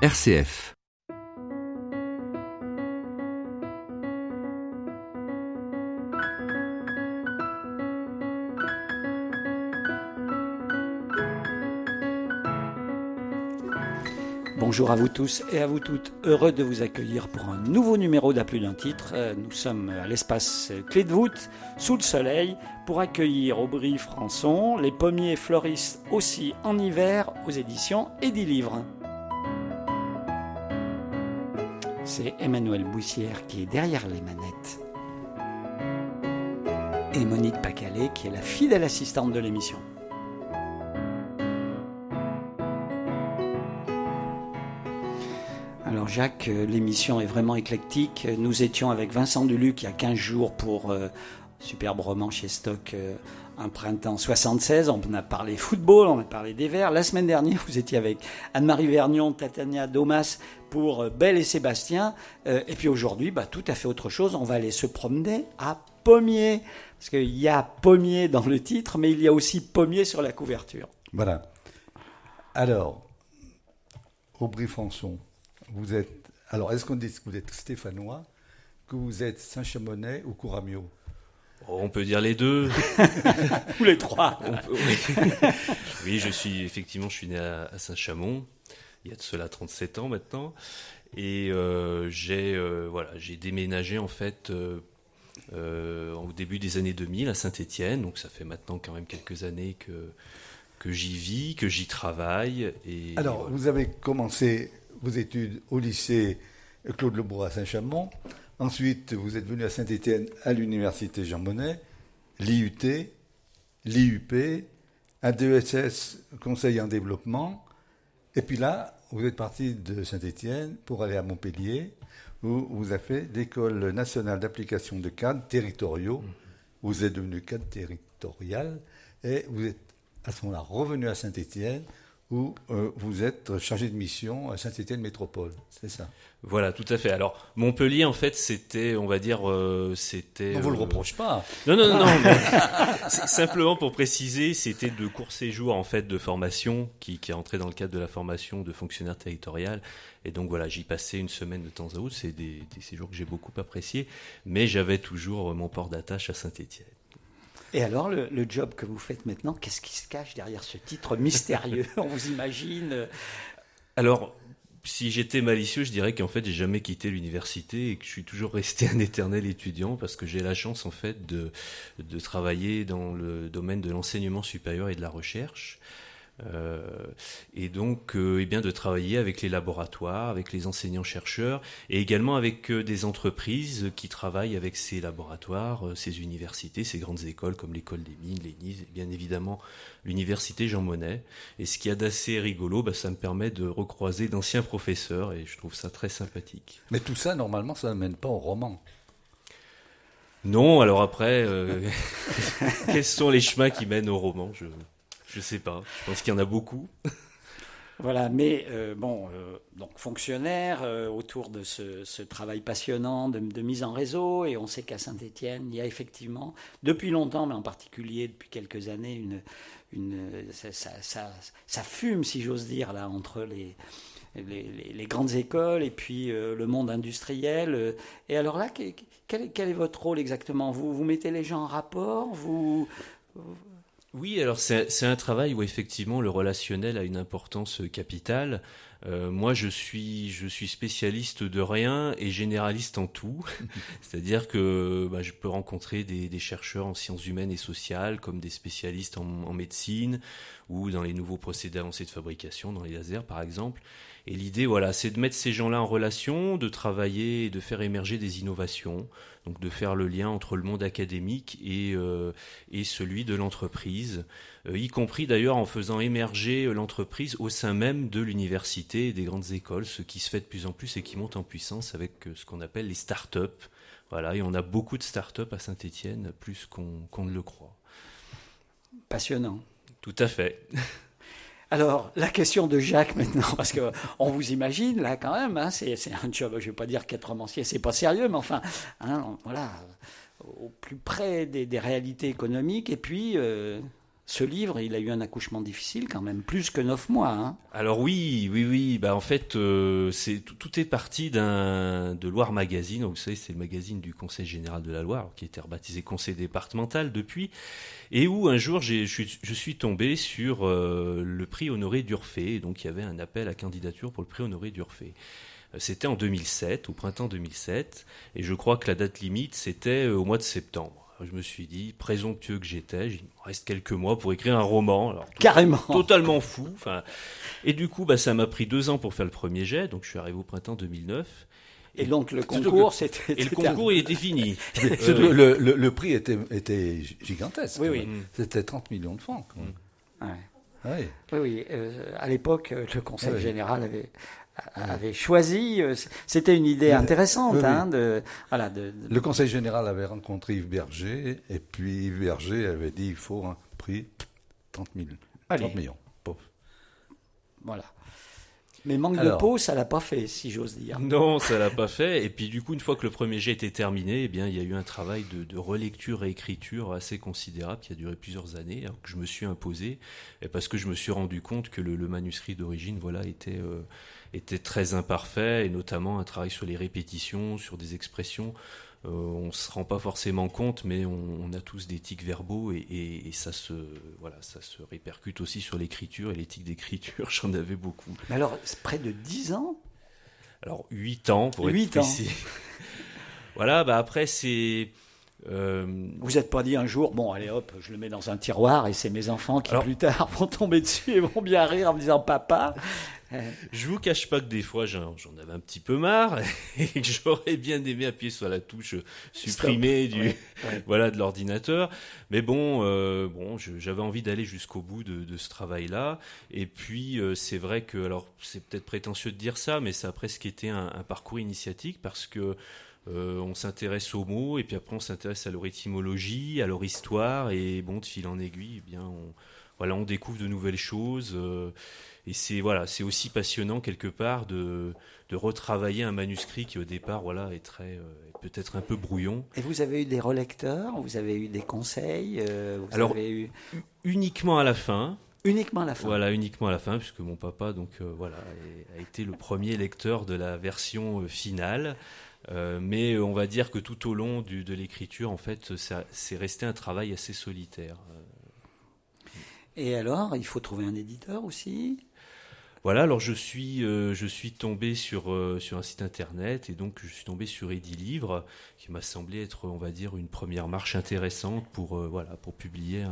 RCF. Bonjour à vous tous et à vous toutes, heureux de vous accueillir pour un nouveau numéro d'À plus d'un titre. Nous sommes à l'espace Clé de voûte, sous le soleil, pour accueillir Aubry-Françon. Les pommiers fleurissent aussi en hiver aux éditions Edilivre. C'est Emmanuel Boussière qui est derrière les manettes. Et Monique Pacalet qui est la fidèle assistante de l'émission. Alors Jacques, l'émission est vraiment éclectique. Nous étions avec Vincent Duluc il y a 15 jours pour superbe roman chez Stock, Un printemps 76. On a parlé football, on a parlé des Verts. La semaine dernière, vous étiez avec Anne-Marie Vergnon, Tatiana Domas pour Belle et Sébastien. Et puis aujourd'hui, tout à fait autre chose. On va aller se promener à Pommiers. Parce qu'il y a Pommiers dans le titre, mais il y a aussi Pommiers sur la couverture. Voilà. Alors, Aubry-Françon. Vous êtes. Alors, est-ce qu'on dit que vous êtes stéphanois, que vous êtes Saint-Chamonnais ou Couramio? On peut dire les deux. Ou les trois. Oui, je suis né à Saint-Chamond, il y a de cela 37 ans maintenant. Et j'ai déménagé en fait au début des années 2000 à Saint-Étienne. Donc ça fait maintenant quand même quelques années que j'y vis, que j'y travaille. Et alors, voilà. Vous avez commencé vos études au lycée Claude Lebroux à Saint-Chamond. Ensuite, vous êtes venu à Saint-Étienne à l'université Jean Monnet, l'IUT, l'IUP, un DESS conseil en développement. Et puis là, vous êtes parti de Saint-Étienne pour aller à Montpellier, où vous avez fait l'École nationale d'application de cadres territoriaux. Vous êtes devenu cadre territorial et vous êtes à ce moment-là revenu à Saint-Étienne, où vous êtes chargé de mission à Saint-Étienne Métropole, c'est ça? Voilà, tout à fait. Alors, Montpellier, en fait, c'était, on va dire, c'était... On ne vous le reproche pas. Non. Simplement pour préciser, c'était de courts séjours, en fait, de formation qui est entré dans le cadre de la formation de fonctionnaire territorial. Et donc, voilà, j'y passais une semaine de temps à autre. C'est des séjours que j'ai beaucoup appréciés. Mais j'avais toujours mon port d'attache à Saint-Étienne. Et alors, le job que vous faites maintenant, qu'est-ce qui se cache derrière ce titre mystérieux? On vous imagine Alors, si j'étais malicieux, je dirais qu'en fait, j'ai jamais quitté l'université et que je suis toujours resté un éternel étudiant parce que j'ai la chance, en fait, de travailler dans le domaine de l'enseignement supérieur et de la recherche. Et donc de travailler avec les laboratoires, avec les enseignants-chercheurs et également avec des entreprises qui travaillent avec ces laboratoires, ces universités, ces grandes écoles comme l'école des mines, l'ENISE et bien évidemment l'université Jean Monnet. Et ce qu'il y a d'assez rigolo, ça me permet de recroiser d'anciens professeurs et je trouve ça très sympathique. Mais tout ça, normalement, ça ne mène pas au roman. Non, alors après, quels sont les chemins qui mènent au roman? Je sais pas. Je pense qu'il y en a beaucoup. Voilà, mais donc fonctionnaire autour de ce travail passionnant de mise en réseau, et on sait qu'à Saint-Étienne, il y a effectivement, depuis longtemps, mais en particulier depuis quelques années, ça fume, si j'ose dire, là, entre les grandes écoles et puis le monde industriel. Et alors là, quel est votre rôle exactement? Vous mettez les gens en rapport, Oui, alors c'est un travail où effectivement le relationnel a une importance capitale. Moi, je suis spécialiste de rien et généraliste en tout. C'est-à-dire que je peux rencontrer des chercheurs en sciences humaines et sociales, comme des spécialistes en médecine ou dans les nouveaux procédés avancés de fabrication, dans les lasers par exemple. Et l'idée, c'est de mettre ces gens-là en relation, de travailler et de faire émerger des innovations, donc de faire le lien entre le monde académique et celui de l'entreprise, y compris d'ailleurs en faisant émerger l'entreprise au sein même de l'université et des grandes écoles, ce qui se fait de plus en plus et qui monte en puissance avec ce qu'on appelle les start-up. Voilà, et on a beaucoup de start-up à Saint-Étienne, plus qu'on ne le croit. Passionnant. Tout à fait. Alors, la question de Jacques maintenant, parce qu'on vous imagine là quand même, c'est un job, je ne vais pas dire qu'être romancier, c'est pas sérieux, mais enfin, voilà, au plus près des réalités économiques, et puis ce livre, il a eu un accouchement difficile quand même, plus que 9 mois. Hein. Alors oui. Bah en fait, tout est parti de Loire Magazine. Donc, vous savez, c'est le magazine du Conseil général de la Loire, qui a été rebaptisé Conseil départemental depuis, et où un jour je suis tombé sur le prix Honoré d'Urfé. Donc il y avait un appel à candidature pour le prix Honoré d'Urfé. C'était en 2007, au printemps 2007, et je crois que la date limite c'était au mois de septembre. Je me suis dit, présomptueux que j'étais, il me reste quelques mois pour écrire un roman. Alors, Carrément. Totalement fou. Et du coup, ça m'a pris 2 ans pour faire le premier jet. Donc, je suis arrivé au printemps 2009. Et donc, le concours, Et le concours, il était fini. Le prix était gigantesque. Oui. C'était 30 millions de francs. Ouais. Oui. Oui. À l'époque, le Conseil général avait choisi. C'était une idée intéressante. Oui. Hein, Le Conseil général avait rencontré Yves Berger, et puis Yves Berger avait dit il faut un prix 30 millions. Pof. Voilà. Mais manque de peau, ça l'a pas fait, si j'ose dire. Non, ça l'a pas fait. Et puis du coup, une fois que le premier jet était terminé, il y a eu un travail de relecture et écriture assez considérable qui a duré plusieurs années, que je me suis imposé, et parce que je me suis rendu compte que le manuscrit d'origine, était très imparfait, et notamment un travail sur les répétitions, sur des expressions. On se rend pas forcément compte, mais on a tous des tics verbaux, et ça se répercute aussi sur l'écriture, et les tics d'écriture, j'en avais beaucoup. Mais alors, c'est près de 10 ans? Alors, 8 ans, pour être précis. Voilà, après, c'est... Vous n'êtes pas dit un jour, bon, allez hop, je le mets dans un tiroir, et c'est mes enfants qui, plus tard, vont tomber dessus et vont bien rire en me disant « Papa ». Je vous cache pas que des fois j'en avais un petit peu marre et que j'aurais bien aimé appuyer sur la touche supprimer de l'ordinateur. Mais j'avais envie d'aller jusqu'au bout de ce travail-là. Et puis c'est vrai que, alors c'est peut-être prétentieux de dire ça, mais ça a presque été un parcours initiatique, parce que on s'intéresse aux mots, et puis après on s'intéresse à leur étymologie, à leur histoire, et de fil en aiguille, on découvre de nouvelles choses. Et c'est aussi passionnant quelque part de retravailler un manuscrit qui au départ est peut-être un peu brouillon. Et vous avez eu des relecteurs, vous avez eu des conseils, uniquement à la fin. Uniquement à la fin. Voilà, uniquement à la fin, puisque mon papa a été le premier lecteur de la version finale. Mais on va dire que tout au long de l'écriture, en fait, c'est resté un travail assez solitaire. Et alors, il faut trouver un éditeur aussi? Voilà, alors je suis tombé sur un site internet, et donc je suis tombé sur Edilivre, qui m'a semblé être, on va dire, une première marche intéressante pour publier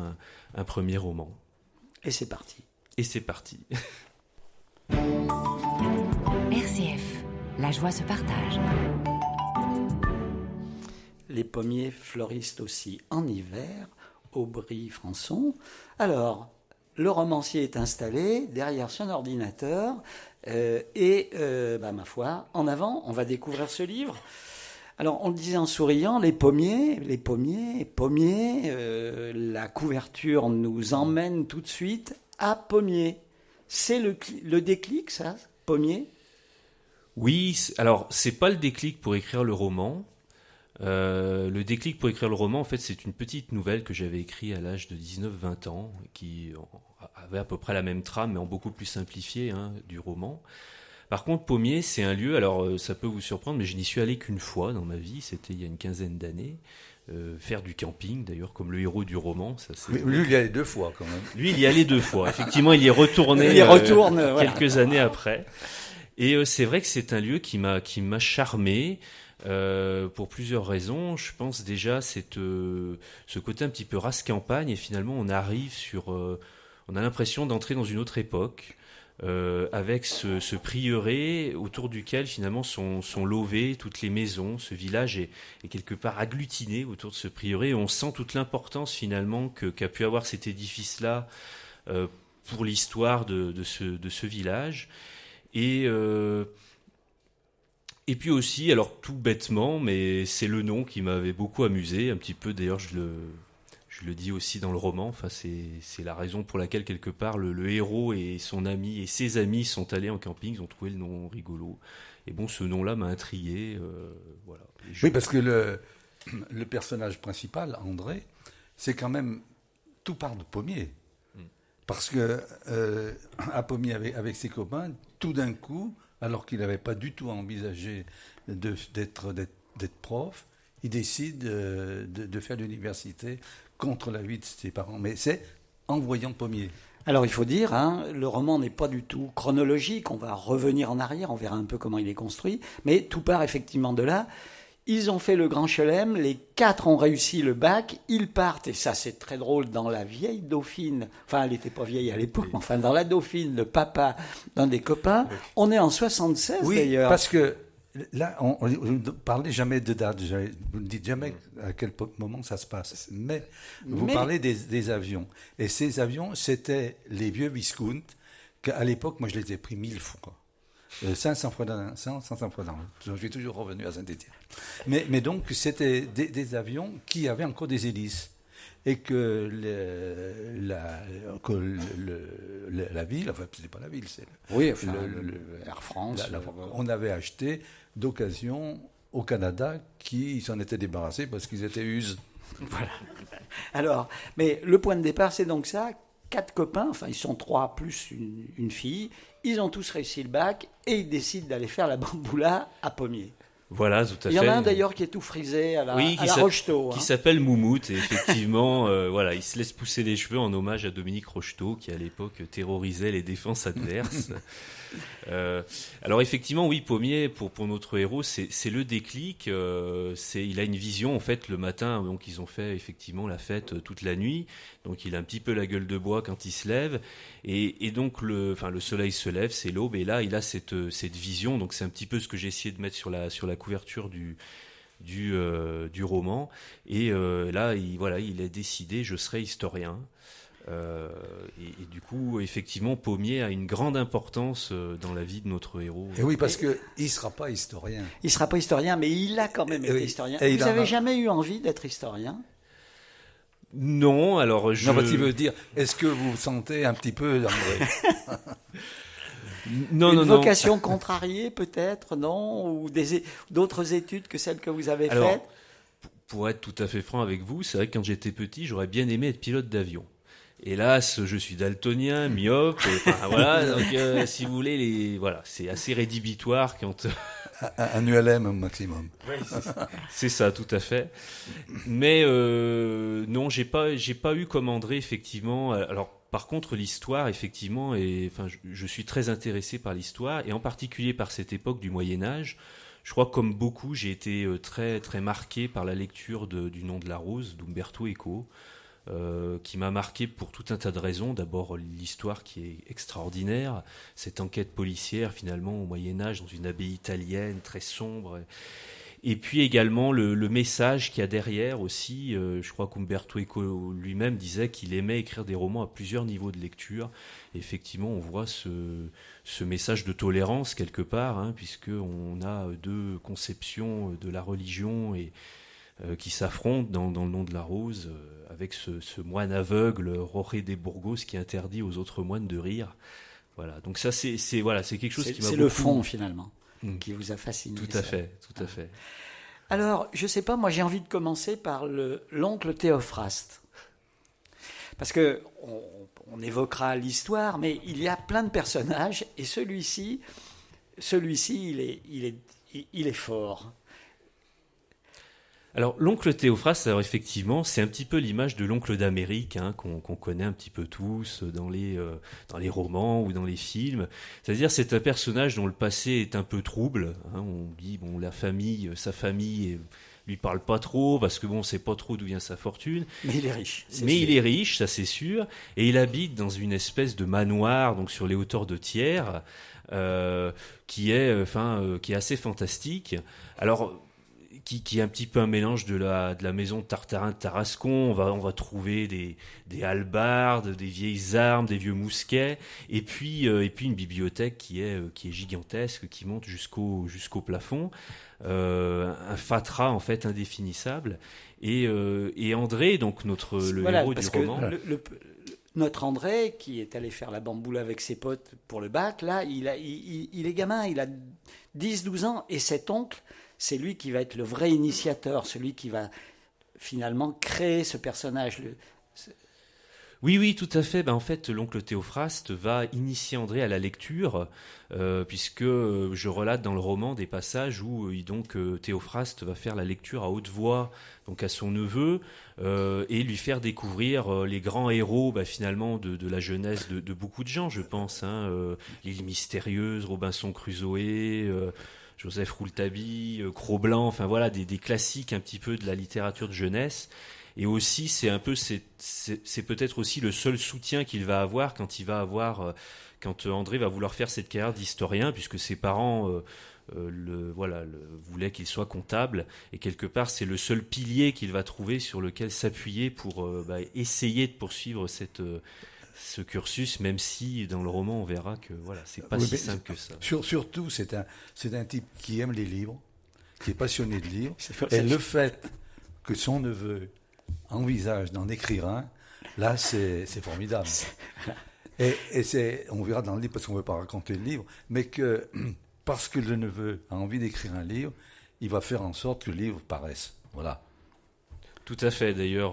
un premier roman. Et c'est parti. RCF, la joie se partage. Les pommiers fleurissent aussi en hiver, Aubry-Françon. Alors, le romancier est installé derrière son ordinateur ma foi, en avant, on va découvrir ce livre. Alors, on le disait en souriant, les pommiers, la couverture nous emmène tout de suite à pommier. C'est le déclic, ça, pommier? Oui, alors c'est pas le déclic pour écrire le roman. Le déclic pour écrire le roman, en fait, c'est une petite nouvelle que j'avais écrite à l'âge de 19-20 ans, qui avait à peu près la même trame, mais en beaucoup plus simplifié du roman. Par contre, Pommier, c'est un lieu, alors ça peut vous surprendre, mais je n'y suis allé qu'une fois dans ma vie, c'était il y a une quinzaine d'années, faire du camping, d'ailleurs, comme le héros du roman. Lui, il y allait 2 fois, quand même. Lui, il y allait 2 fois. Effectivement, il y est retourné quelques années après. Et c'est vrai que c'est un lieu qui m'a charmé, pour plusieurs raisons. Je pense déjà ce côté un petit peu race campagne, et finalement on arrive on a l'impression d'entrer dans une autre époque, avec ce prieuré autour duquel finalement sont levées toutes les maisons. Ce village est quelque part agglutiné autour de ce prieuré, et on sent toute l'importance finalement qu'a pu avoir cet édifice-là pour l'histoire de ce village. Et puis aussi, alors tout bêtement, mais c'est le nom qui m'avait beaucoup amusé, un petit peu, d'ailleurs je le dis aussi dans le roman, enfin, c'est la raison pour laquelle quelque part le héros et son ami et ses amis sont allés en camping, ils ont trouvé le nom rigolo. Et ce nom-là m'a intrigué. Voilà. Oui, parce que le personnage principal, André, c'est quand même, tout part de pommier. Parce que à Pommier, avec ses copains, tout d'un coup, alors qu'il n'avait pas du tout envisagé d'être prof, il décide de faire l'université contre l'avis de ses parents. Mais c'est en voyant Pommier. Alors il faut dire, le roman n'est pas du tout chronologique, on va revenir en arrière, on verra un peu comment il est construit, mais tout part effectivement de là. Ils ont fait le Grand Chelem, les 4 ont réussi le bac, ils partent, et ça c'est très drôle, dans la vieille Dauphine, enfin elle n'était pas vieille à l'époque, mais enfin dans la Dauphine, le papa d'un des copains, on est en 76 d'ailleurs. Parce que là, on ne parlait jamais de date, vous ne dites jamais à quel moment ça se passe, mais vous parlez des avions. Et ces avions, c'était les vieux Viscount, qu'à l'époque, moi je les ai pris 1000 fois. 500 fois dans 500 fois dans l'autre. Je suis toujours revenu à Saint-Étienne. Mais donc, c'était des avions qui avaient encore des hélices. Et que la ville, enfin, c'était pas la ville, c'est Air France. On avait acheté d'occasion au Canada qui s'en étaient débarrassés parce qu'ils étaient usés. Voilà. Alors, mais le point de départ, c'est donc ça. 4 copains, enfin ils sont 3 plus une fille, ils ont tous réussi le bac et ils décident d'aller faire la bamboula à Pommier. Voilà, tout à fait. Il y en a un d'ailleurs qui est tout frisé à la Rocheteau. Qui s'appelle Moumout, et effectivement, voilà, il se laisse pousser les cheveux en hommage à Dominique Rocheteau, qui à l'époque terrorisait les défenses adverses. Alors effectivement, oui, Pommier, pour notre héros, c'est le déclic. Il a une vision, en fait, le matin, donc ils ont fait effectivement la fête toute la nuit, donc il a un petit peu la gueule de bois quand il se lève, et donc le soleil se lève, c'est l'aube, et là il a cette vision, donc c'est un petit peu ce que j'ai essayé de mettre sur la couverture du roman, et là il a décidé, je serai historien. Et du coup, effectivement, Pommier a une grande importance dans la vie de notre héros. Et oui, parce qu'il ne sera pas historien. Il ne sera pas historien, mais il a quand même été historien. Vous n'avez jamais eu envie d'être historien ? Non, alors Non, tu veux dire, est-ce que vous vous sentez un petit peu... Une vocation contrariée peut-être, non ? Ou d'autres études que celles que vous avez faites ? Pour être tout à fait franc avec vous, c'est vrai que quand j'étais petit, j'aurais bien aimé être pilote d'avion. Hélas, je suis daltonien, myope, voilà, donc si vous voulez, c'est assez rédhibitoire quand... Un ULM au maximum. Oui, c'est ça, tout à fait. Mais non, j'ai pas eu comme André, effectivement. Alors, par contre, l'histoire, effectivement, je suis très intéressé par l'histoire, et en particulier par cette époque du Moyen-Âge. Je crois que comme beaucoup, j'ai été très, très marqué par la lecture du Nom de la Rose, d'Umberto Eco, qui m'a marqué pour tout un tas de raisons. D'abord, l'histoire qui est extraordinaire, cette enquête policière finalement au Moyen-Âge dans une abbaye italienne très sombre. Et puis également le message qu'il y a derrière aussi. Je crois qu'Umberto Eco lui-même disait qu'il aimait écrire des romans à plusieurs niveaux de lecture. Et effectivement, on voit ce message de tolérance quelque part, puisqu'on a 2 conceptions de la religion qui s'affrontent dans le Nom de la Rose, avec ce moine aveugle, Roré des Burgos, qui interdit aux autres moines de rire. Voilà. Donc ça, c'est quelque chose qui m'a beaucoup... C'est le fond, finalement, qui vous a fasciné. Tout à fait. Alors, je sais pas, moi j'ai envie de commencer par l'oncle Théophraste. Parce que on évoquera l'histoire, mais il y a plein de personnages, et celui-ci, il est fort. Alors, l'oncle Théophraste, alors effectivement, c'est un petit peu l'image de l'oncle d'Amérique, qu'on connaît un petit peu tous dans les romans ou dans les films. C'est-à-dire, c'est un personnage dont le passé est un peu trouble. On dit, sa famille lui parle pas trop, parce que on sait pas trop d'où vient sa fortune. Mais il est riche. Il est riche, ça c'est sûr. Et il habite dans une espèce de manoir, donc sur les hauteurs de Thiers, qui est assez fantastique. Alors, qui est un petit peu un mélange de la maison de Tartarin de Tarascon. On va trouver des hallebardes, des vieilles armes, des vieux mousquets, et puis une bibliothèque qui est gigantesque, qui monte jusqu'au plafond, un fatras en fait indéfinissable. Et André, donc le héros du roman. Notre André, qui est allé faire la bamboula avec ses potes pour le bac, là, il est gamin, il a 10-12 ans, et cet oncle, c'est lui qui va être le vrai initiateur, celui qui va finalement créer ce personnage. Oui, tout à fait. En fait, l'oncle Théophraste va initier André à la lecture, puisque je relate dans le roman des passages où Théophraste va faire la lecture à haute voix, donc à son neveu, et lui faire découvrir les grands héros, finalement, de la jeunesse de beaucoup de gens, je pense. L'île mystérieuse, Robinson Crusoe. Joseph Rouletabille, Cro-Blanc, enfin voilà, des classiques un petit peu de la littérature de jeunesse. Et aussi, c'est peut-être aussi le seul soutien qu'il va avoir quand André va vouloir faire cette carrière d'historien, puisque ses parents voulaient qu'il soit comptable, et quelque part, c'est le seul pilier qu'il va trouver sur lequel s'appuyer pour essayer de poursuivre ce cursus, même si dans le roman, on verra que c'est pas si simple que ça. Surtout, c'est un type qui aime les livres, qui est passionné de livres, et le fait que son neveu envisage d'en écrire un, là c'est formidable. Et on verra dans le livre, parce qu'on ne veut pas raconter le livre, mais que parce que le neveu a envie d'écrire un livre, il va faire en sorte que le livre paraisse. Voilà. Tout à fait, d'ailleurs,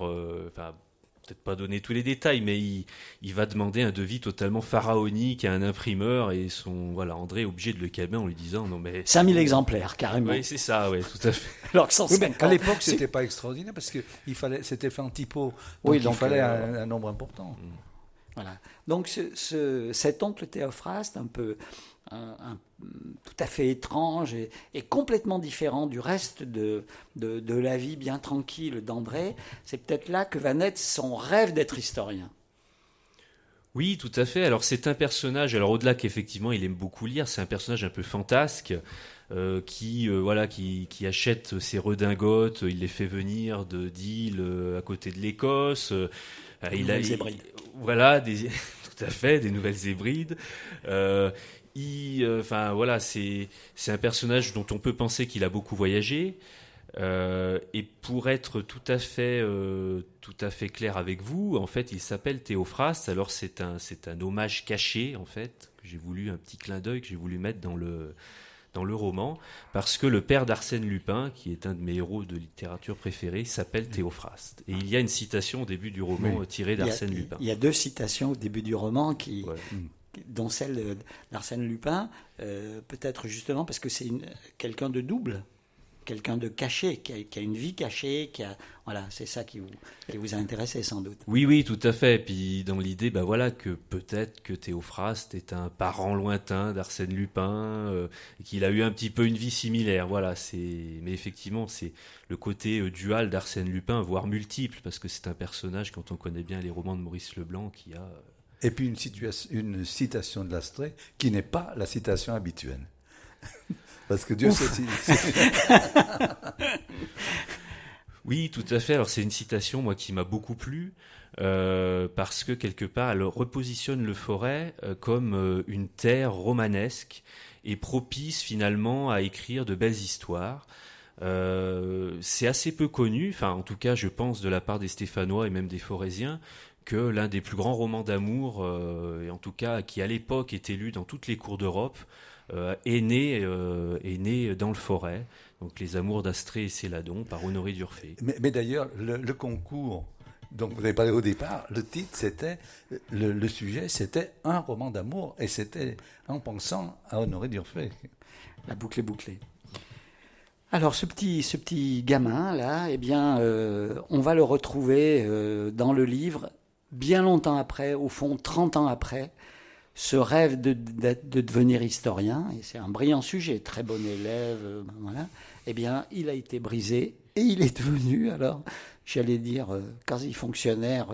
peut-être pas donner tous les détails, mais il va demander un devis totalement pharaonique à un imprimeur, et André est obligé de le calmer en lui disant non mais 5000 exemplaires carrément. Oui, c'est ça, oui, tout à fait. Alors que 150. À l'époque, c'était pas extraordinaire parce que c'était fait en typo, donc il fallait un nombre important. Voilà. Donc cet oncle Théophraste, un peu tout à fait étrange et complètement différent du reste de la vie bien tranquille d'André, c'est peut-être là que va naître son rêve d'être historien. Oui, tout à fait. Alors c'est un personnage, alors au-delà qu'effectivement il aime beaucoup lire, c'est un personnage un peu fantasque, qui achète ses redingotes, il les fait venir d'îles à côté de l'Écosse. Des Hébrides. Voilà, tout à fait, des Nouvelles Hébrides. C'est un personnage dont on peut penser qu'il a beaucoup voyagé. Et pour être tout à fait clair avec vous, en fait, il s'appelle Théophraste. Alors c'est un hommage caché, en fait, que j'ai voulu, un petit clin d'œil que j'ai voulu mettre dans le roman, parce que le père d'Arsène Lupin, qui est un de mes héros de littérature préférés, s'appelle Théophraste. Et il y a une citation au début du roman tirée d'Arsène Lupin. Il y a 2 citations au début du roman dont celle d'Arsène Lupin, peut-être justement parce que c'est quelqu'un de double, quelqu'un de caché, qui a une vie cachée, c'est ça qui vous a intéressé sans doute. Oui, tout à fait. Puis dans l'idée, que peut-être que Théophraste est un parent lointain d'Arsène Lupin, et qu'il a eu un petit peu une vie similaire. Mais effectivement, c'est le côté dual d'Arsène Lupin, voire multiple, parce que c'est un personnage, quand on connaît bien les romans de Maurice Leblanc, qui a... Et puis une citation de Lastrée qui n'est pas la citation habituelle. Parce que Dieu sait si... Oui, tout à fait. Alors c'est une citation, moi, qui m'a beaucoup plu, parce que quelque part, elle repositionne le Forêt comme une terre romanesque et propice finalement à écrire de belles histoires. C'est assez peu connu, en tout cas, je pense, de la part des Stéphanois et même des Forésiens, que l'un des plus grands romans d'amour, et en tout cas qui à l'époque était lu dans toutes les cours d'Europe, est né dans le Forêt. Donc Les Amours d'Astrée et Céladon par Honoré d'Urfé. Mais d'ailleurs, le concours dont vous avez parlé au départ, le titre c'était, le sujet c'était un roman d'amour, et c'était en pensant à Honoré d'Urfé. La boucle est bouclée. Alors ce petit gamin là, on va le retrouver dans le livre bien longtemps après, au fond 30 ans après, ce rêve de devenir historien, et c'est un brillant sujet, très bon élève, il a été brisé et il est devenu, alors j'allais dire quasi-fonctionnaire,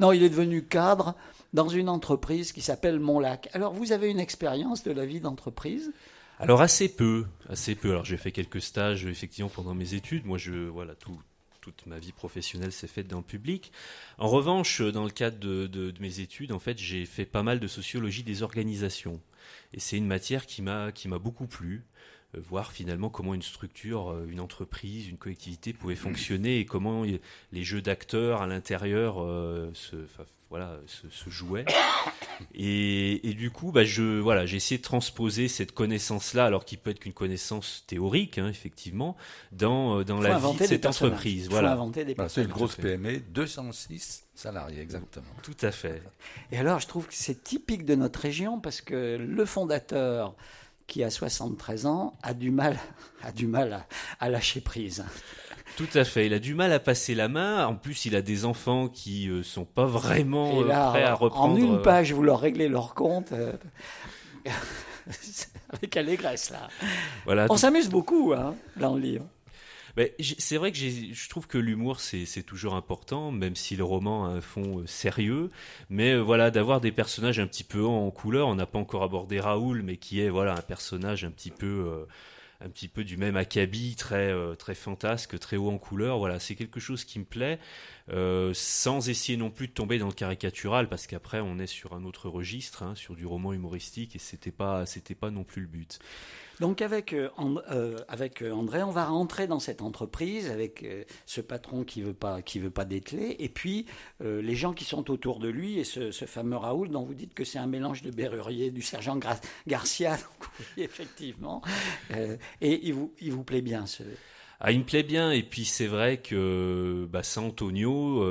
non, il est devenu cadre dans une entreprise qui s'appelle Montlac. Alors vous avez une expérience de la vie d'entreprise ? Alors assez peu. Alors j'ai fait quelques stages effectivement pendant mes études. Moi, toute ma vie professionnelle s'est faite dans le public. En revanche, dans le cadre de mes études, en fait, j'ai fait pas mal de sociologie des organisations. Et c'est une matière qui m'a beaucoup plu. voir finalement comment une structure, une entreprise, une collectivité pouvait fonctionner et comment les jeux d'acteurs à l'intérieur se jouaient. Et du coup, j'ai essayé de transposer cette connaissance-là, alors qu'il peut être qu'une connaissance théorique, hein, effectivement, dans la vie de cette entreprise. Il faut inventer des C'est une personnages. grosse PME, 206 salariés, exactement. Tout à fait. Et alors, je trouve que c'est typique de notre région parce que le fondateur, qui a 73 ans, a du mal à lâcher prise. Tout à fait. Il a du mal à passer la main. En plus, il a des enfants qui sont pas vraiment Et là, prêts à reprendre. en une page, vous leur réglez leur compte avec allégresse, là. Voilà, On s'amuse beaucoup dans le livre. Mais c'est vrai que je trouve que l'humour c'est toujours important, même si le roman a un fond sérieux. Mais voilà, d'avoir des personnages un petit peu en couleur. On n'a pas encore abordé Raoul, mais qui est un personnage un petit peu du même acabit, très fantasque, très haut en couleur. Voilà, c'est quelque chose qui me plaît, sans essayer non plus de tomber dans le caricatural, parce qu'après on est sur un autre registre, hein, sur du roman humoristique, et c'était pas non plus le but. Donc avec André, on va rentrer dans cette entreprise avec ce patron qui veut pas dételer, et puis les gens qui sont autour de lui, et ce fameux Raoul dont vous dites que c'est un mélange de Bérurier, du sergent Garcia, donc oui, effectivement, et il vous plaît bien ce... Ah, il me plaît bien, et puis c'est vrai que San Antonio,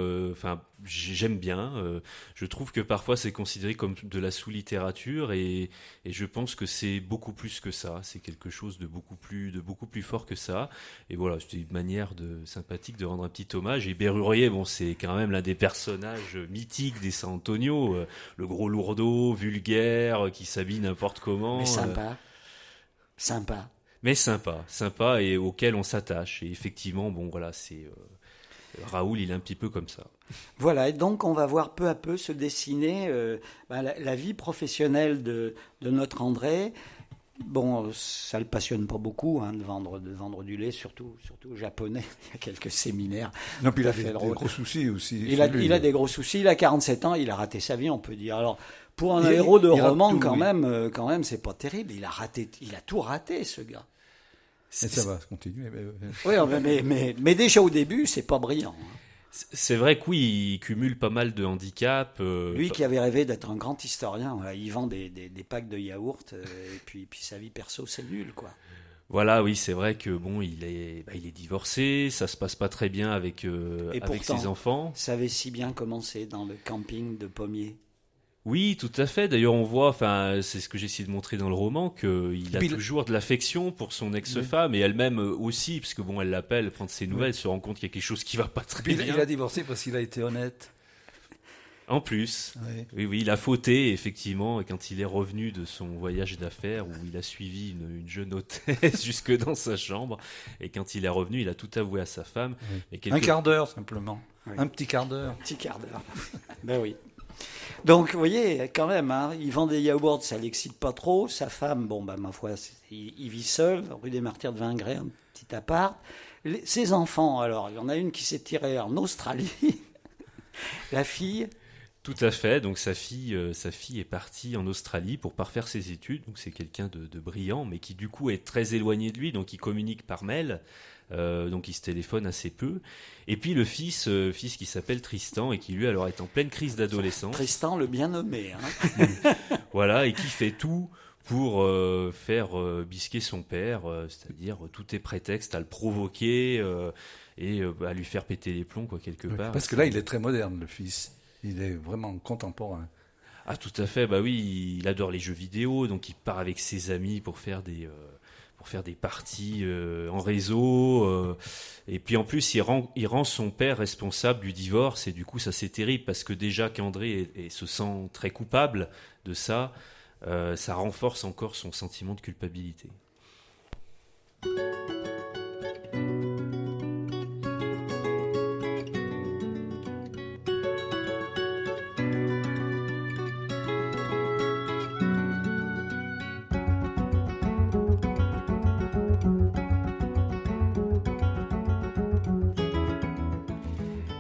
j'aime bien. Je trouve que parfois c'est considéré comme de la sous-littérature, et je pense que c'est beaucoup plus que ça. C'est quelque chose de beaucoup plus fort que ça. Et voilà, c'était une manière sympathique de rendre un petit hommage. Et Bérurier, c'est quand même l'un des personnages mythiques des San Antonio, le gros lourdeau, vulgaire, qui s'habille n'importe comment. Mais sympa. Mais sympa et auquel on s'attache. Et effectivement, c'est Raoul, il est un petit peu comme ça. Voilà, et donc on va voir peu à peu se dessiner la vie professionnelle de notre André. Bon, ça le passionne pas beaucoup de vendre du lait, surtout aux Japonais. Il y a quelques séminaires. Non, puis il a des gros soucis aussi. Il a des gros soucis. Il a 47 ans, il a raté sa vie, on peut dire. Alors, pour un héros de roman, quand même, c'est pas terrible. Il a tout raté, ce gars. Et ça va continuer. Oui, mais déjà au début, c'est pas brillant. C'est vrai que oui, il cumule pas mal de handicaps. Lui qui avait rêvé d'être un grand historien, il vend des packs de yaourt, et puis sa vie perso, c'est nul, quoi. Voilà, oui, c'est vrai que il est divorcé, ça se passe pas très bien avec pourtant, ses enfants. Ça avait si bien commencé dans le camping de pommiers. Oui, tout à fait. D'ailleurs, on voit, c'est ce que j'ai essayé de montrer dans le roman, qu'il a toujours de l'affection pour son ex-femme, et elle-même aussi, parce que elle l'appelle, prendre ses nouvelles, se rend compte qu'il y a quelque chose qui va pas très bien. Il a divorcé parce qu'il a été honnête. En plus, oui, il a fauté, effectivement, quand il est revenu de son voyage d'affaires, où il a suivi une jeune hôtesse jusque dans sa chambre, et quand il est revenu, il a tout avoué à sa femme. Oui. Un quart d'heure, simplement. Oui. Un petit quart d'heure. Un petit quart d'heure. Ben oui. Donc, vous voyez, quand même, il vend des yaourts, ça l'excite pas trop. Sa femme, ma foi, il vit seul, rue des Martyrs de Vingré, un petit appart. Ses enfants, alors, il y en a une qui s'est tirée en Australie. La fille... Tout à fait. Donc sa fille est partie en Australie pour parfaire ses études. Donc c'est quelqu'un de brillant, mais qui du coup est très éloigné de lui. Donc il communique par mail. Donc il se téléphone assez peu. Et puis le fils qui s'appelle Tristan et qui lui alors est en pleine crise d'adolescence. Tristan le bien nommé. Voilà, et qui fait tout pour faire bisquer son père, c'est-à-dire tout est prétexte à le provoquer et à lui faire péter les plombs quelque part. Parce que là il est très moderne, le fils. Il est vraiment contemporain. Ah, tout à fait. Oui, il adore les jeux vidéo, donc il part avec ses amis pour faire des parties en réseau. Et puis en plus, il rend son père responsable du divorce. Et du coup, ça c'est terrible parce que déjà qu'André se sent très coupable de ça, ça renforce encore son sentiment de culpabilité.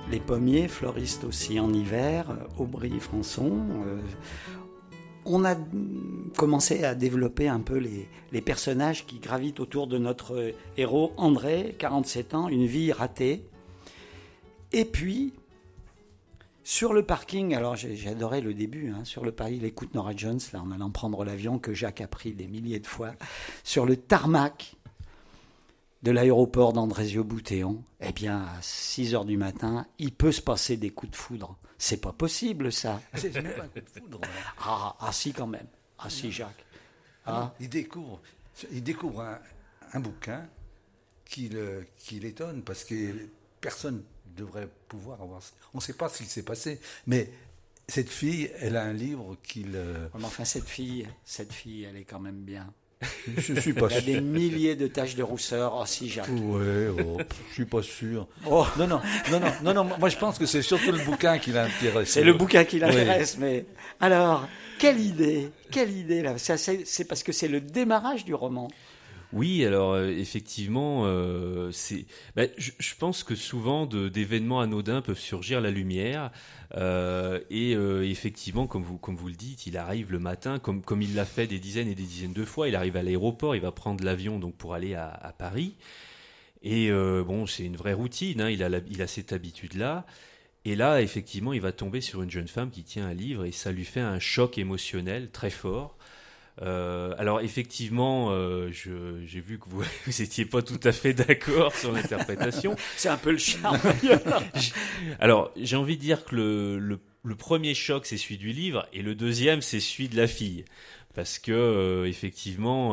Les pommiers fleurissent aussi en hiver, Aubry, Françon. on a commencé à développer un peu les personnages qui gravitent autour de notre héros André, 47 ans, une vie ratée. Et puis, sur le parking, alors j'ai adoré le début, sur le parking, il écoute Norah Jones, là, en allant prendre l'avion que Jacques a pris des milliers de fois, sur le tarmac de l'aéroport d'Andrézieux-Boutéon, eh bien, à 6h du matin, il peut se passer des coups de foudre. C'est pas possible, ça. C'est même pas un coup de foudre. Ah, si, quand même. Ah, si, Jacques. Ah. Il découvre un bouquin qui l'étonne parce que personne ne devrait pouvoir avoir. On ne sait pas ce qui s'est passé, mais cette fille, elle a un livre Mais enfin, cette fille, elle est quand même bien. Je suis pas sûr. Il y a des milliers de taches de rousseur. Oh, si, Jacques. Ouais, je suis pas sûr. Oh. Non. Moi, je pense que c'est surtout le bouquin qui l'intéresse. C'est le bouquin qui l'intéresse, oui. Mais alors, quelle idée là. C'est parce que c'est le démarrage du roman. Oui, alors effectivement, je pense que souvent d'événements anodins peuvent surgir la lumière. Et effectivement, comme vous le dites, il arrive le matin, comme il l'a fait des dizaines et des dizaines de fois. Il arrive à l'aéroport, il va prendre l'avion donc pour aller à Paris. Et c'est une vraie routine. Il a cette habitude-là. Et là, effectivement, il va tomber sur une jeune femme qui tient un livre et ça lui fait un choc émotionnel très fort. Alors effectivement, j'ai vu que vous étiez pas tout à fait d'accord sur l'interprétation. C'est un peu le charme. Alors j'ai envie de dire que le premier choc c'est celui du livre et le deuxième c'est celui de la fille. Parce que effectivement,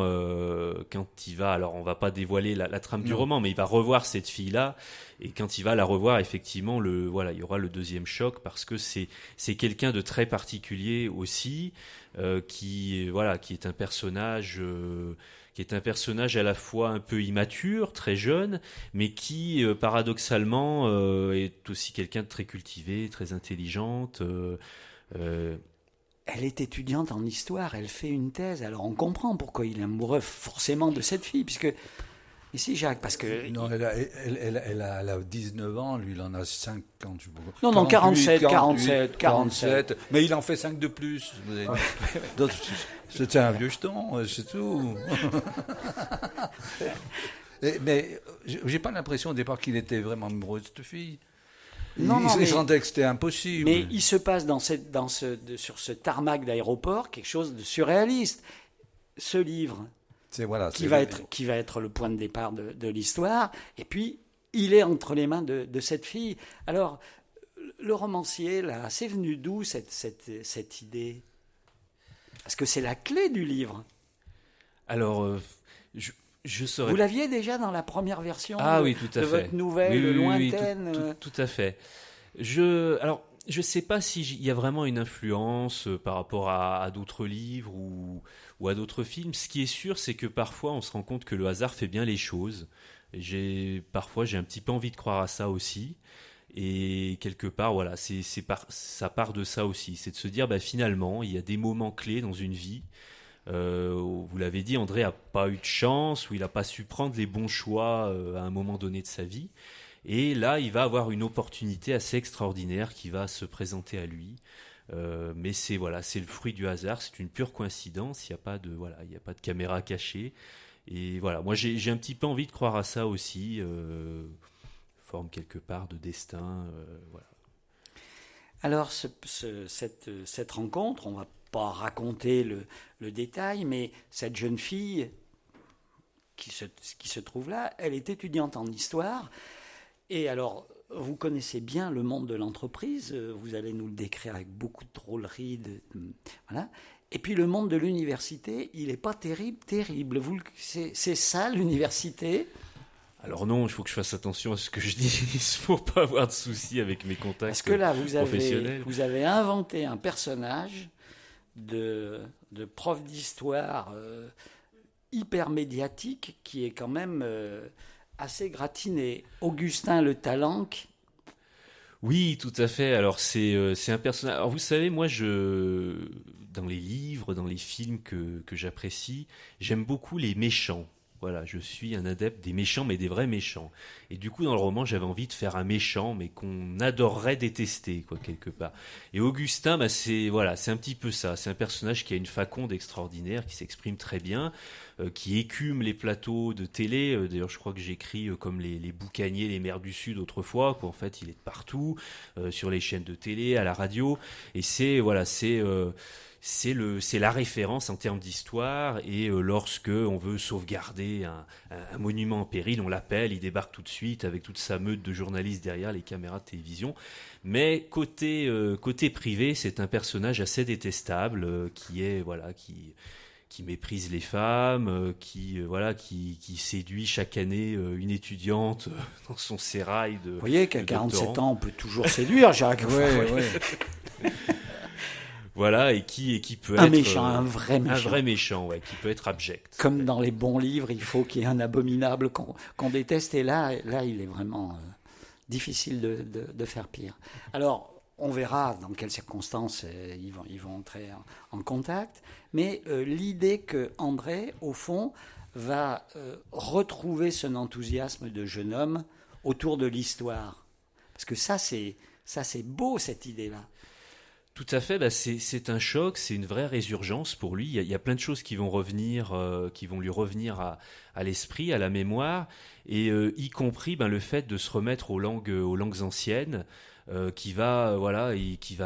quand il va, alors on va pas dévoiler la trame du roman, mais il va revoir cette fille-là, et quand il va la revoir, effectivement, il y aura le deuxième choc parce que c'est quelqu'un de très particulier aussi, qui est un personnage. Qui est un personnage à la fois un peu immature, très jeune, mais qui, paradoxalement, est aussi quelqu'un de très cultivé, très intelligente. Elle est étudiante en histoire, elle fait une thèse, alors on comprend pourquoi il est amoureux forcément de cette fille, puisque... Ici, Jacques, parce que... Non, elle a 19 ans, lui il en a 50. Non, 47. Mais il en fait 5 de plus. Donc, c'était un vieux jeton, c'est tout. Mais j'ai pas l'impression au départ qu'il était vraiment amoureux de cette fille. Il sentait que c'était impossible. Mais il se passe sur ce tarmac d'aéroport quelque chose de surréaliste. Ce livre, qui va être le point de départ de l'histoire, et puis il est entre les mains de cette fille. Alors, le romancier, là, c'est venu d'où cette idée? Parce que c'est la clé du livre. Alors, je saurais... Vous l'aviez déjà dans la première version oui, tout à fait. Votre nouvelle lointaine. Oui, tout à fait. Je sais pas s'il y a vraiment une influence par rapport à d'autres livres ou à d'autres films. Ce qui est sûr, c'est que parfois on se rend compte que le hasard fait bien les choses. Parfois j'ai un petit peu envie de croire à ça aussi. Et quelque part, voilà, ça part de ça aussi. C'est de se dire, finalement, il y a des moments clés dans une vie. Vous l'avez dit, André n'a pas eu de chance, ou il n'a pas su prendre les bons choix à un moment donné de sa vie. Et là, il va avoir une opportunité assez extraordinaire qui va se présenter à lui. Mais c'est le fruit du hasard, c'est une pure coïncidence. Il n'y a pas de caméra cachée. Et voilà, moi j'ai un petit peu envie de croire à ça aussi, forme quelque part de destin. Voilà. Alors cette rencontre, on va pas raconter le détail, mais cette jeune fille qui se trouve là, elle est étudiante en histoire. Et alors, vous connaissez bien le monde de l'entreprise, vous allez nous le décrire avec beaucoup de drôleries. Voilà. Et puis le monde de l'université, il n'est pas terrible. C'est ça l'université? Alors non, il faut que je fasse attention à ce que je dis pour pas avoir de soucis avec mes contacts. Parce que là, professionnels. vous avez inventé un personnage de prof d'histoire hyper médiatique qui est quand même assez gratiné. Augustin Le Talenc. Oui, tout à fait. Alors c'est un personnage. Alors vous savez, moi dans les livres, dans les films que j'apprécie, j'aime beaucoup les méchants. Voilà, je suis un adepte des méchants, mais des vrais méchants. Et du coup, dans le roman, j'avais envie de faire un méchant, mais qu'on adorerait détester, quoi, quelque part. Et Augustin, bah, c'est un petit peu ça. C'est un personnage qui a une faconde extraordinaire, qui s'exprime très bien, qui écume les plateaux de télé. D'ailleurs, je crois que j'écris comme les boucaniers, les mers du Sud autrefois, quoi. En fait, il est de partout, sur les chaînes de télé, à la radio. Et c'est la référence en termes d'histoire, et lorsque on veut sauvegarder un monument en péril, on l'appelle, il débarque tout de suite avec toute sa meute de journalistes derrière les caméras de télévision. Mais côté privé, c'est un personnage assez détestable, qui méprise les femmes, qui séduit chaque année une étudiante dans son sérail de. Vous voyez qu'à de 47 doctorant. ans, on peut toujours séduire, Jacques. Voilà, et qui peut Un être méchant, un vrai méchant. Un vrai méchant, ouais, qui peut être abject. Comme dans les bons livres, il faut qu'il y ait un abominable qu'on déteste. Et là, il est vraiment difficile de faire pire. Alors, on verra dans quelles circonstances ils vont entrer en contact. Mais l'idée que André, au fond, va retrouver son enthousiasme de jeune homme autour de l'histoire. Parce que ça, c'est beau, cette idée-là. Tout à fait, bah c'est un choc, c'est une vraie résurgence pour lui. Il y a plein de choses qui vont lui revenir à l'esprit, à la mémoire, et y compris le fait de se remettre aux langues anciennes, qui va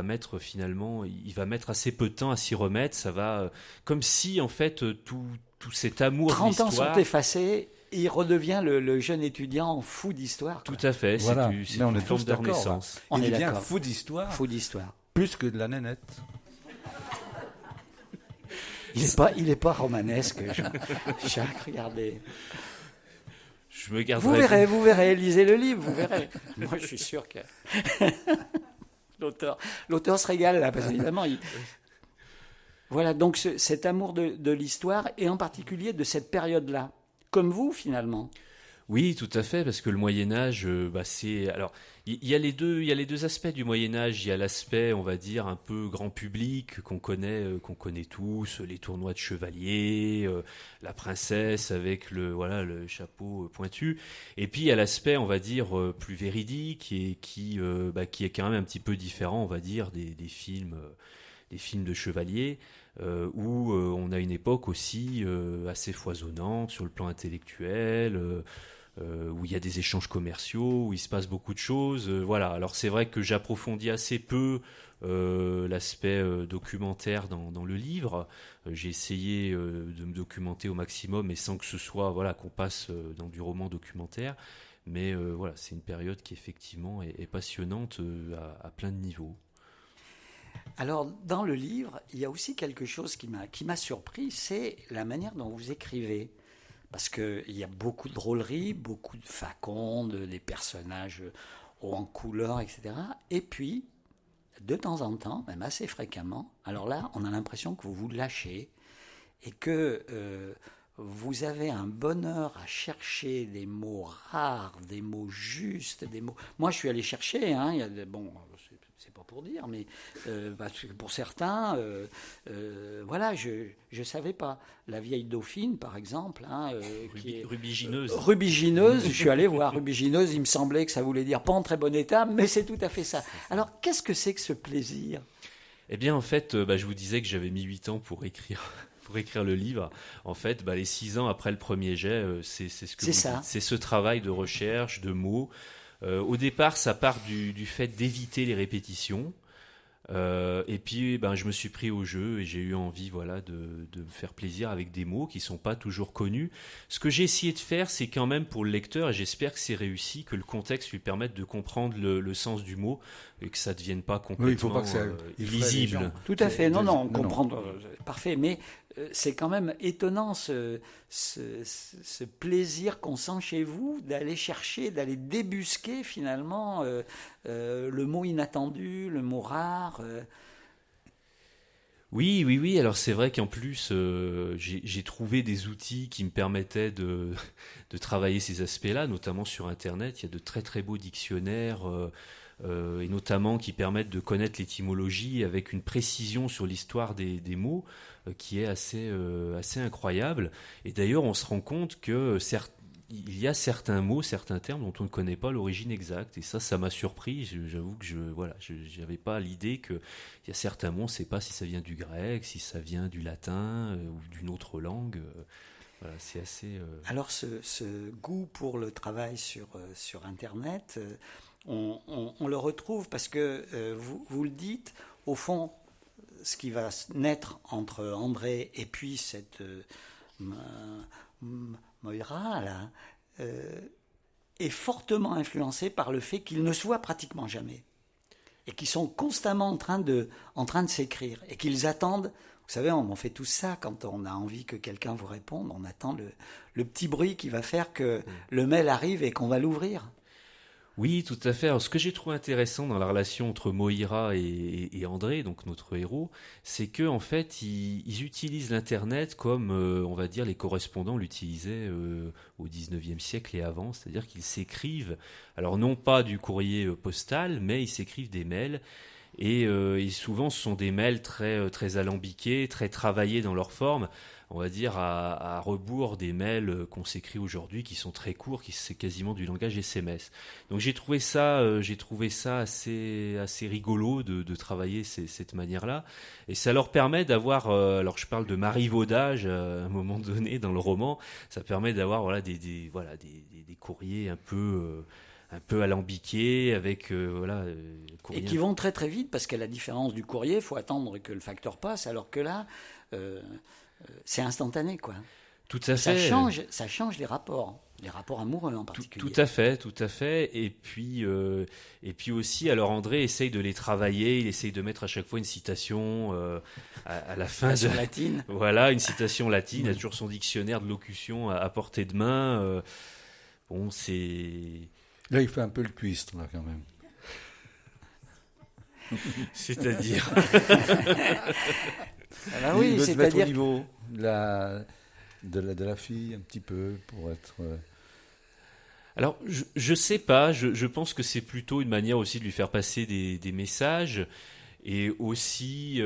mettre finalement, il va mettre assez peu de temps à s'y remettre. Ça va comme si en fait tout cet amour 30 d'histoire. ans sont effacés. Il redevient le jeune étudiant fou d'histoire. Tout à fait, Voilà. c'est Mais on une est forme tous de d'accord. renaissance. On Il est devient d'accord. fou d'histoire, Fou d'histoire. plus que de la nénette. Il est pas romanesque, Jacques, regardez. Je me garderai. Vous verrez, lisez le livre, vous verrez. Moi, je suis sûr que l'auteur se régale là, parce qu'évidemment, voilà, donc cet amour de l'histoire, et en particulier de cette période-là, comme vous, finalement. Oui, tout à fait, parce que le Moyen Âge, c'est alors il y a les deux aspects du Moyen Âge. Il y a l'aspect, on va dire, un peu grand public qu'on connaît tous, les tournois de chevaliers, la princesse avec le chapeau pointu. Et puis il y a l'aspect, on va dire, plus véridique, et qui est quand même un petit peu différent, on va dire, des films de chevaliers. Où on a une époque aussi assez foisonnante sur le plan intellectuel, où il y a des échanges commerciaux, où il se passe beaucoup de choses. Voilà. Alors c'est vrai que j'approfondis assez peu l'aspect documentaire dans le livre. J'ai essayé de me documenter au maximum, mais sans que ce soit qu'on passe dans du roman documentaire. Mais c'est une période qui effectivement est passionnante à plein de niveaux. Alors, dans le livre, il y a aussi quelque chose qui m'a surpris, c'est la manière dont vous écrivez. Parce qu'il y a beaucoup de drôleries, beaucoup de facondes, des personnages hauts en couleur, etc. Et puis, de temps en temps, même assez fréquemment, alors là, on a l'impression que vous vous lâchez et que vous avez un bonheur à chercher des mots rares, des mots justes, des mots... Moi, je suis allé chercher, il y a c'est pas pour dire, mais parce que pour certains, je savais pas. La vieille Dauphine, par exemple, qui est rubigineuse. Rubigineuse, je suis allé voir rubigineuse, il me semblait que ça voulait dire pas en très bon état, mais c'est tout à fait ça. Alors, qu'est-ce que c'est que ce plaisir ? Eh bien, en fait, je vous disais que j'avais mis 8 ans pour écrire le livre. En fait, les 6 ans après le premier jet, c'est ce que vous dites. C'est ce travail de recherche, de mots. Au départ, ça part du fait d'éviter les répétitions. Et puis, je me suis pris au jeu et j'ai eu envie, de me faire plaisir avec des mots qui sont pas toujours connus. Ce que j'ai essayé de faire, c'est quand même pour le lecteur, et j'espère que c'est réussi, que le contexte lui permette de comprendre le sens du mot et que ça ne devienne pas complètement il faut pas que ça illisible. Tout à fait. Non, on comprend. Parfait. Mais c'est quand même étonnant ce plaisir qu'on sent chez vous d'aller chercher, d'aller débusquer finalement le mot inattendu, le mot rare. Oui. Alors c'est vrai qu'en plus, j'ai trouvé des outils qui me permettaient de travailler ces aspects-là, notamment sur Internet. Il y a de très très beaux dictionnaires et notamment qui permettent de connaître l'étymologie avec une précision sur l'histoire des mots qui est assez incroyable. Et d'ailleurs, on se rend compte que il y a certains mots, certains termes dont on ne connaît pas l'origine exacte. Et ça m'a surpris. J'avoue que je n'avais pas l'idée qu'il y a certains mots, on ne sait pas si ça vient du grec, si ça vient du latin ou d'une autre langue. Voilà, c'est assez... Alors ce goût pour le travail sur Internet, on le retrouve parce que vous le dites, au fond, ce qui va naître entre André et puis cette Moira là, est fortement influencé par le fait qu'ils ne se voient pratiquement jamais et qu'ils sont constamment en train de s'écrire et qu'ils attendent. Vous savez, on fait tout ça quand on a envie que quelqu'un vous réponde. On attend le petit bruit qui va faire que le mail arrive et qu'on va l'ouvrir. Oui, tout à fait. Alors, ce que j'ai trouvé intéressant dans la relation entre Moira et André, donc notre héros, c'est que en fait, ils utilisent l'Internet comme, on va dire, les correspondants l'utilisaient au 19e siècle et avant, c'est-à-dire qu'ils s'écrivent, alors non pas du courrier postal, mais ils s'écrivent des mails. Et souvent, ce sont des mails très, très alambiqués, très travaillés dans leur forme, on va dire à rebours des mails qu'on s'écrit aujourd'hui, qui sont très courts, c'est quasiment du langage SMS. Donc j'ai trouvé ça assez rigolo de travailler cette manière-là, et ça leur permet d'avoir, alors je parle de marivaudage à un moment donné dans le roman, ça permet d'avoir des courriers un peu alambiqués, avec et qui vont très très vite, parce qu'à la différence du courrier, il faut attendre que le facteur passe, alors que là, c'est instantané, quoi. Tout à fait. Ça change les rapports amoureux en particulier. Tout à fait. Et puis aussi, alors André essaye de les travailler, il essaye de mettre à chaque fois une citation à la fin. Latine. Voilà, une citation latine, il a toujours son dictionnaire de locution à portée de main. Bon, c'est... Là, il fait un peu le cuistre, là, quand même. C'est-à-dire Alors oui, il veut se mettre c'est-à-dire au niveau de la fille, un petit peu, pour être... Alors, je sais pas, je pense que c'est plutôt une manière aussi de lui faire passer des messages, et aussi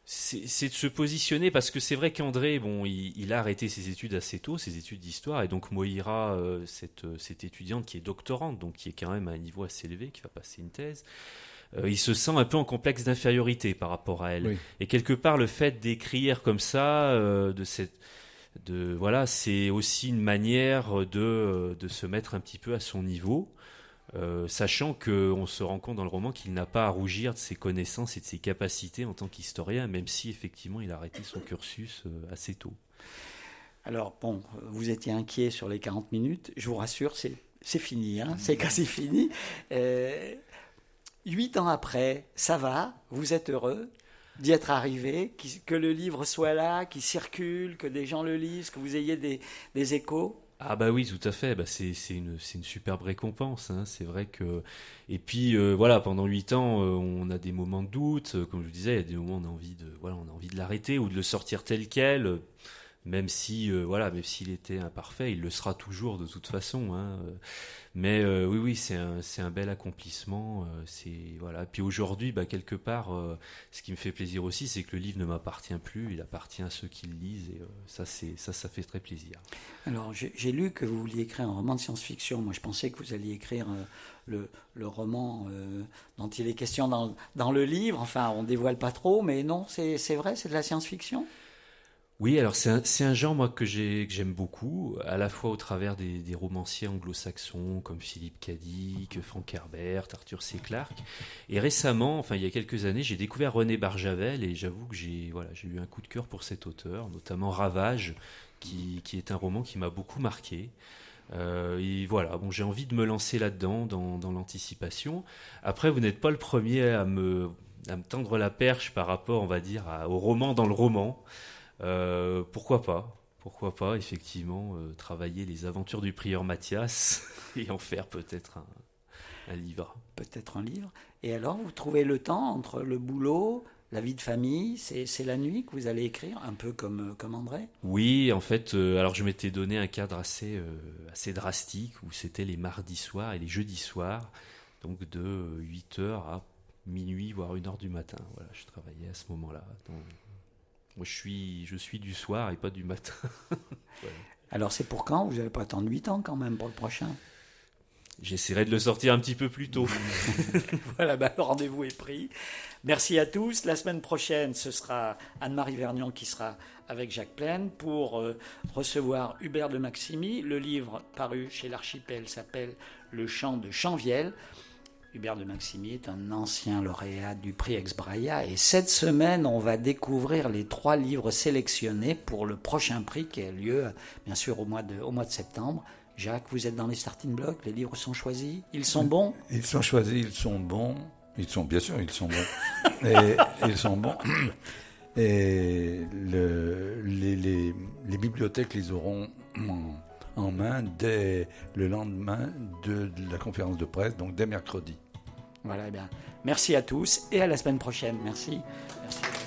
c'est de se positionner, parce que c'est vrai qu'André, bon, il a arrêté ses études assez tôt, ses études d'histoire, et donc Moira, cette étudiante qui est doctorante, donc qui est quand même à un niveau assez élevé, qui va passer une thèse, il se sent un peu en complexe d'infériorité par rapport à elle. Oui. Et quelque part, le fait d'écrire comme ça, c'est aussi une manière de se mettre un petit peu à son niveau, sachant qu'on se rend compte dans le roman qu'il n'a pas à rougir de ses connaissances et de ses capacités en tant qu'historien, même si effectivement il a arrêté son cursus assez tôt. Alors, bon, vous étiez inquiet sur les 40 minutes. Je vous rassure, c'est fini, hein, c'est quasi fini. 8 ans après, ça va, vous êtes heureux d'y être arrivé, que le livre soit là, qu'il circule, que des gens le lisent, que vous ayez des échos? Ah bah oui, tout à fait. Bah c'est une superbe récompense, hein. C'est vrai que... Et puis pendant 8 ans, on a des moments de doute. Comme je vous disais, il y a des moments où on a envie de l'arrêter ou de le sortir tel quel. Même s'il était imparfait, il le sera toujours de toute façon, hein. Mais oui, c'est un bel accomplissement. Puis aujourd'hui, quelque part, ce qui me fait plaisir aussi, c'est que le livre ne m'appartient plus, il appartient à ceux qui le lisent, et ça fait très plaisir. Alors, j'ai lu que vous vouliez écrire un roman de science-fiction. Moi, je pensais que vous alliez écrire le roman dont il est question dans le livre. Enfin, on dévoile pas trop, mais non, c'est vrai, c'est de la science-fiction. Oui, alors c'est un genre, moi, que j'aime beaucoup, à la fois au travers des romanciers anglo-saxons comme Philip K. Dick, Frank Herbert, Arthur C. Clarke. Et récemment, il y a quelques années, j'ai découvert René Barjavel, et j'avoue que j'ai eu un coup de cœur pour cet auteur, notamment Ravage, qui est un roman qui m'a beaucoup marqué. J'ai envie de me lancer là-dedans, dans l'anticipation. Après, vous n'êtes pas le premier à me tendre la perche par rapport, on va dire, au roman dans le roman. Pourquoi pas, effectivement, travailler les aventures du prieur Mathias et en faire peut-être un livre. Peut-être un livre. Et alors, vous trouvez le temps entre le boulot, la vie de famille, c'est la nuit que vous allez écrire, un peu comme André? Oui, en fait, alors je m'étais donné un cadre assez drastique, où c'était les mardis soirs et les jeudis soirs. donc de 8h à minuit, voire 1h du matin. Voilà, je travaillais à ce moment-là. Donc, moi, je suis du soir et pas du matin. Voilà. Alors c'est pour quand? Vous n'allez pas attendre 8 ans quand même pour le prochain? J'essaierai de le sortir un petit peu plus tôt. Voilà, le rendez-vous est pris. Merci à tous. La semaine prochaine, ce sera Anne-Marie Vergnon qui sera avec Jacques Plaine pour recevoir Hubert de Maximi. Le livre paru chez l'Archipel s'appelle Le chant de Chanvielle. Hubert de Maximi est un ancien lauréat du prix Ex-Braya. Et cette semaine, on va découvrir les 3 livres sélectionnés pour le prochain prix qui a lieu, bien sûr, au mois de septembre. Jacques, vous êtes dans les starting blocks, les livres sont choisis, ils sont bons? Ils sont choisis, ils sont bons. Bien sûr, ils sont bons. Et ils sont bons. Et les bibliothèques les auront en main dès le lendemain de la conférence de presse, donc dès mercredi. Voilà, merci à tous et à la semaine prochaine. Merci. Merci.